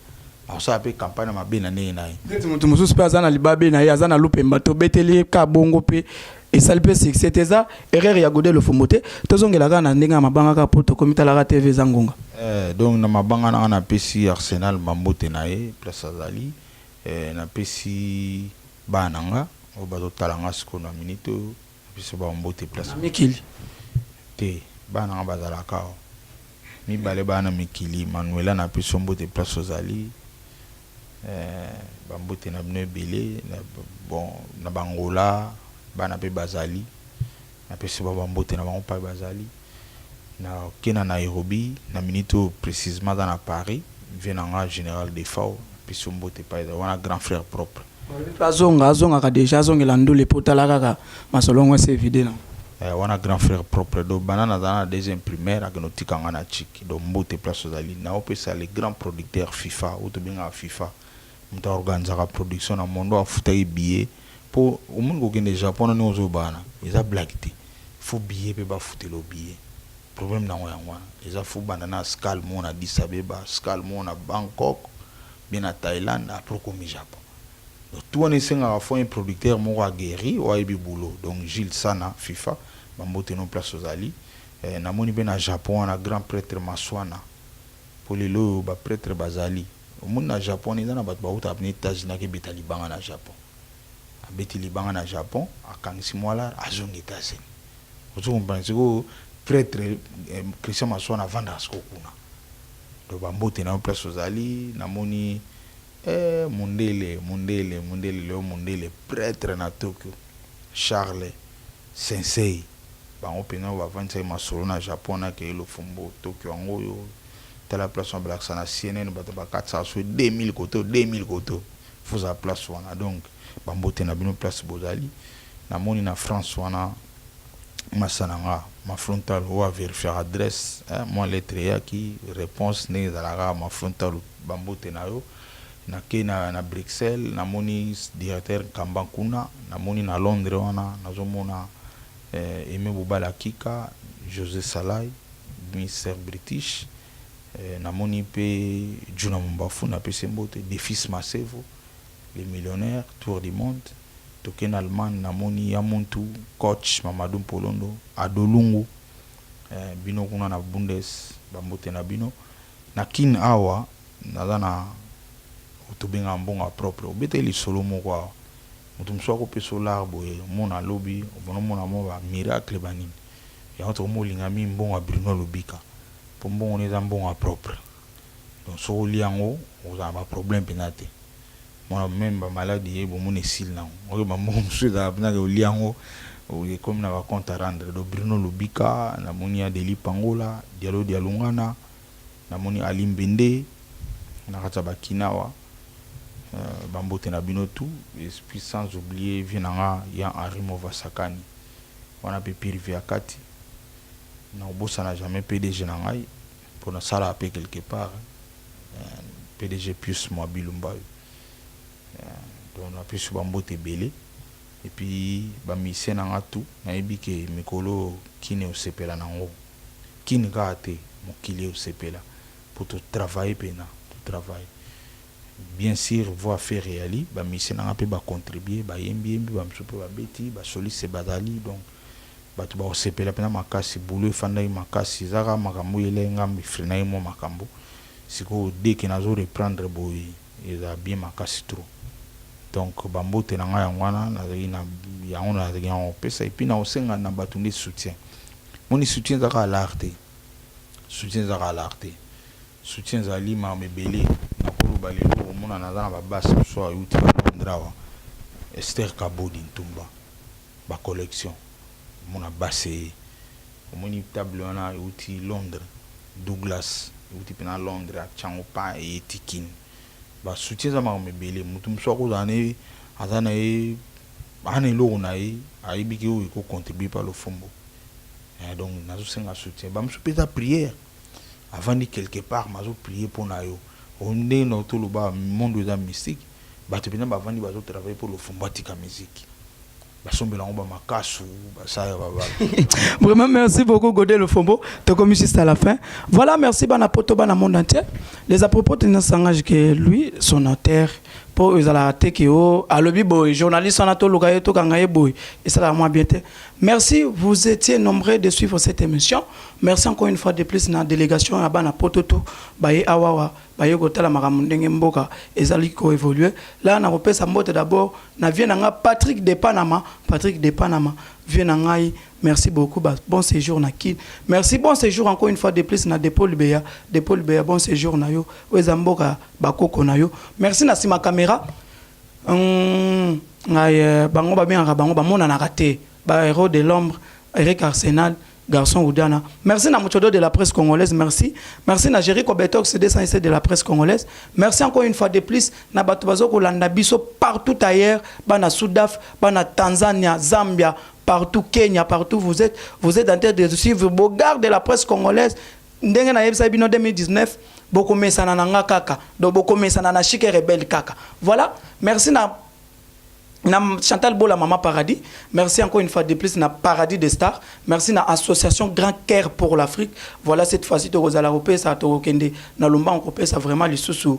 akosala mpe campagne mabe na ndenge na ye neti motu mosusu mpe aza na libabe na ye aza na lupemba tobeteli ka bongo mpe esali mpe succès te eza erreur ya Godel Lofombo te tozongela kaka na ndenge ya mabanga kaka mpo tokomitalaka tv eza ngonga donc na mabanga nanga napesi Arsenal bambote na ye place azali napesi bana nga oyo bazotala nga sikoyo na minute oyo napesi bambote place mikili te bana nga bazalaka awa mibale bana mikili Manuela napesi mbote place ozali bambote na bino ebele bon na bangola bana mpe bazali napesi bambote na bango mpe bazali na kena Nairobi na minute oyo précisément dans na Paris vie nanga général de fao napesi mbote mpe wana grand frère propre azongaka déjà azongela ndule mpo tala kaka masolongo ese evide na wana grand frère propre donc bana naza na deuxième primaire akende otikanga na chiki donc mbote place ozali naopesa les grands producteurs FIFA oyo tobengaka FIFA moto aorganisaka production na mondo afutaki billet mpo omoni kokende Japon nani ozobana eza blague te fo billet mpe bafutela billet problème nango yango wana eza fo banda na Skal mo na Addis Abeba Skal mo na Bangkok bien na Thaïlande apres komi Japon donc tout wana esengaka fo un producteur moko aguerri oyo ayebi boulot donc Gilles Sana FIFA bambote no place ozali namoni mpe na Japon wana grand prêtre Maswana mpo lelo oyo baprêtre bazali omoni na Japon eza na bato bautaka pene États-Unis akebeta libanga na Japon abeti libanga na Japon akangisi mwala azongi États-Unis ozokomprendre sikoyo prêtre Christian Maswana avandaka siko kuna donc bambote na yo place ozali namoni mundele leo mundele prêtre na Tokyo Charles Sensei bango mpenza bavandisa ye masolo na Japon nakeye Lofombo Tokyo yango oyo tala place wana balakisa na CNN bato bakatisaka so 2000 koto foza place wana donc bambote na bino place bozali namoni na France wana masananga ma frontal oyo avérifiaka adresse mwa lettre eyaki réponse ndenge ezalaka ma frontal bambote na yo nake na Bruxelles namoni directeur Kamba kuna namoni na Londres wana nazomona Aimé Boubala Kika José Salai ministère british namoni pe Juna Mumbafu na pese mbote des fils Masevo les millionnaires tour du monde token Allemagne namoni Yamuntu coach Mamadou Polondo Adolungu bino kuna na Bundes bambote na bino na kin awa naza na otobenga mbonga propre obeteli solo moko awa moto mosu akopesa olarbo omona lobi obonomona mo bamiracle banini yango tokomolingami mbongo Bruno Lobika mpo mbongo eza mbongo propre donc soki olia yango ozala baproblème mpenza te mona meme bamaladi ye bomona esili nango oyo bambongo mosusu ezala mpenzaka olia yango ekomi na bacompte à rendre donc Bruno Lobika namoni Adeli Pangola Diallo Dialungana namoni Ali Mbende na kati ya bakinawa bambote na bino tout et puis sans oublier vienanga ya Henri Movasakani wana pe pirive ya kati na obosana jamais PDG na ngai pour na sala pe quelque part PDG plus moi Bilumba donc na plus bambote belé et puis ba mission na tout na yebi ke mikolo kine osepela nango kine ka te mokili osepela pour tout travailler pena tout travail bien sûr voir faire réali ba mission na pe ba contribuer ba yembi ba msupe ba beti ba soliste bazali donc bato ba osepela pena makasi boulot fanda makasi zaka makambo ele ngambi frena mo makambo siko dès que nazo reprendre boy eza bien makasi trop donc bambote na nga yangwana na yango na yango pesa et puis na osenga na bato ndi soutien moni soutien zaka l'arte soutien zali ma mebele na koloba lelo omona naza na babasi so ayuti bandrawa Esther Kabodi Ntumba ba collection mona base omoni table wana ayuti Londres Douglas ayuti pena Londres achango pa e tikin ba soutien za ma mebele mutu mso ko zane azana e ane lo na e ayibi ke o ko contribuer par le fombo Donc nazo senga soutien ba mso peta prière avant de quelque part mazo prier pour na yo on est dans tout le bas monde de la mystique ba te bina ba vandi bazo travailler pour le fombatika musique ba sombela on ba makasu ba ça ba Vraiment, merci beaucoup, Godé Le Fombo. Tu as juste à la fin. Voilà, merci, Bana Poto, Bana monde entier. Les à propos de Nassangaj, que lui, son notaire, pour eux, à la TKO, à l'objet, boy, journaliste, en ato, logaye, to, kangaye, boy. Et ça, là, moi, bien. Merci, vous étiez nombreux de suivre cette émission. Merci encore une fois de plus, dans la délégation, à Bana Poto, Baye Awawa, Baye Gotala, Maramundenge Mboka, et Zali ko évolué. Là, on a repéré sa mbote d'abord, na vient Patrick de Panama, vient merci beaucoup, bon séjour na Kin. Merci, bon séjour encore une fois de plus na Depol Béa, bon séjour na yo, Wezamboka, Bakoko na yo. Merci na Sima Caméra. Bango ba bien bango ba mona na raté, ba héros de l'ombre, Eric Arsenal. Garçon Oudana. Merci na Mochodo de la presse congolaise, merci. Merci na Jericho Betox C207 de la presse congolaise. Merci encore une fois de plus na Batubazo Kolanda Biso partout ailleurs, bana Soudaf, bana Tanzania, Zambia, partout Kenya, partout vous êtes en train de suivre Bogard de la presse congolaise. Ndenge na yebisa bino 2019, boko mesana na nga kaka, do boko mesana na Chic Rebelle kaka. Voilà, merci na Chantal Bola Mama Paradis. Merci encore une fois de plus na Paradis des Stars. Merci na association Grand Cœur pour l'Afrique. Voilà, cette fois-ci to Rosala Ropé ça to kende na Lumba on copé ça vraiment les sous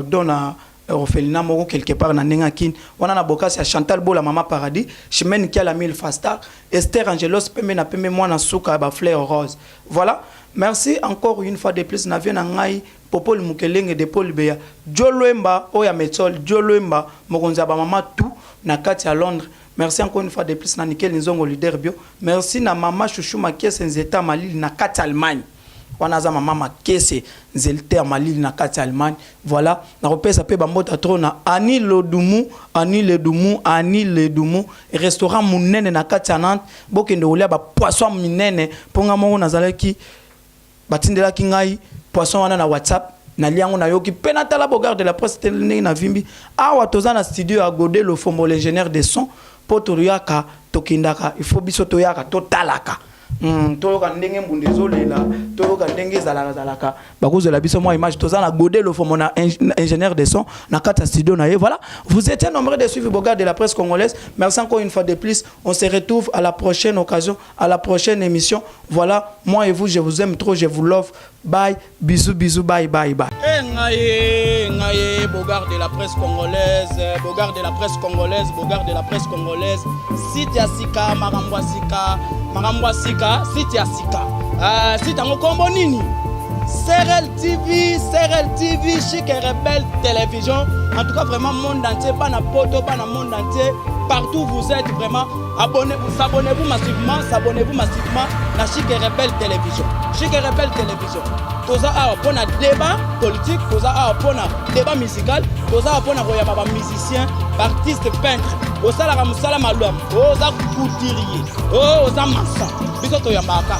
dona Orphelina moko quelque part na Nengakin. Wana na boka c'est Chantal Bola Mama Paradis, Chimène qui a la 1000 Fastar, Esther Angelos peme na peme moi na souka ba fleur rose. Voilà. Merci encore une fois de plus na vie na ngai Popol Mukelenge de Paul Beya. Joloemba Oya Metol, Joloemba Mokonza ba mama tout na kati à Londres. Merci encore une fois de plus na Nickel Nzongo leader bio. Merci na mama Chouchou Makiese Nzeta Malili na kati Allemagne. Wanaza mama Makiese Nzeta Malili na kati Allemagne. Voilà, na repesa pe bambota tro na Ani Ledumu, restaurant munene na kati Nantes. Bokende olia ba poisson minene ponga mongo nazalaki batindela kingai poisson wana na WhatsApp na liango na yoki penatala Bogard de la presse télé na vimbi awa toza na studio à Godé Le Fombo l'ingénieur de son potoriaka tokindaka il faut biso toyaka totalaka toyoka ndenge mbundezolela toyoka ndenge zalaka bakozela biso moi image toza na Godé Le Fombo na ingénieur de son na kata studio na ye. Voilà, vous étiez nombreux de suivre Bogard de la presse congolaise. Merci encore une fois de plus, on se retrouve à la prochaine occasion, à la prochaine émission. Voilà, moi et vous, je vous aime trop, je vous love. Bye, bisous, bye. Ngaye, Bogard de la presse congolaise, Bogard de la presse congolaise, Sitia Sika, Marambwa Sika, Sitia Sika. Sita Ngokombo Nini, CRL TV, Chic Rebelle Télévision. En tout cas, vraiment, monde entier, bana poto, bana monde entier, partout vous êtes, vraiment, abonnez-vous massivement na Chic Rebelle Télévision. Chic Rebelle Télévision. Toza a pour un débat politique, toza a pour un débat musical, toza a pour un musicien, artiste, peintre. Osala la musala malom, oza couturier, oza maçon. Biso to yambaka.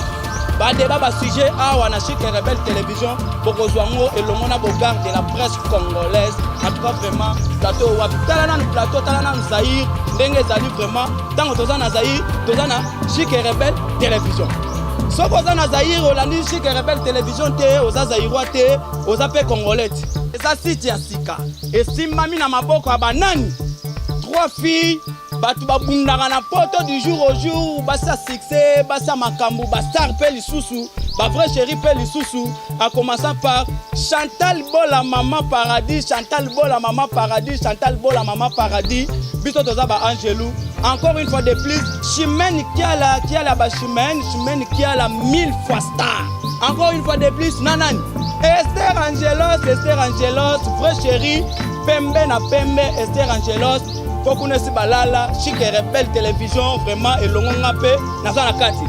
Ba débat ba sujet a wana Chic Rebelle Télévision, bokozwango et le mona Bogard de la presse congolaise. En tout cas vraiment plateau wa talana no plateau talana no Zaïre, ndenge zali vraiment tango toza na Zaïre, toza na Chic Rebelle Télévision. Soko oza na Zaïre olandi Chic Rebelle Télévision te, oza Zaïrois te, oza pe congolais. Eza Sitia Sika. Et simami na maboko ya banani. 3 filles, batu babundaka na poto du jour au jour, basa succès, basa makambu, bastar pe lisusu, ba vrai chéri pe lisusu, a commençant par Chantal Bola Mama Paradis, biso toza ba Angelou. Encore une fois de plus, Chimène qui a la Chimène qui a la 1000 fois star. Encore une fois de plus, nanani. Esther Angelos, vrai chéri, pembe na pembe, Esther Angelos. Faut qu'on ait balala, Chic Rebelle Télévision, vraiment, et l'on a fait, na kati.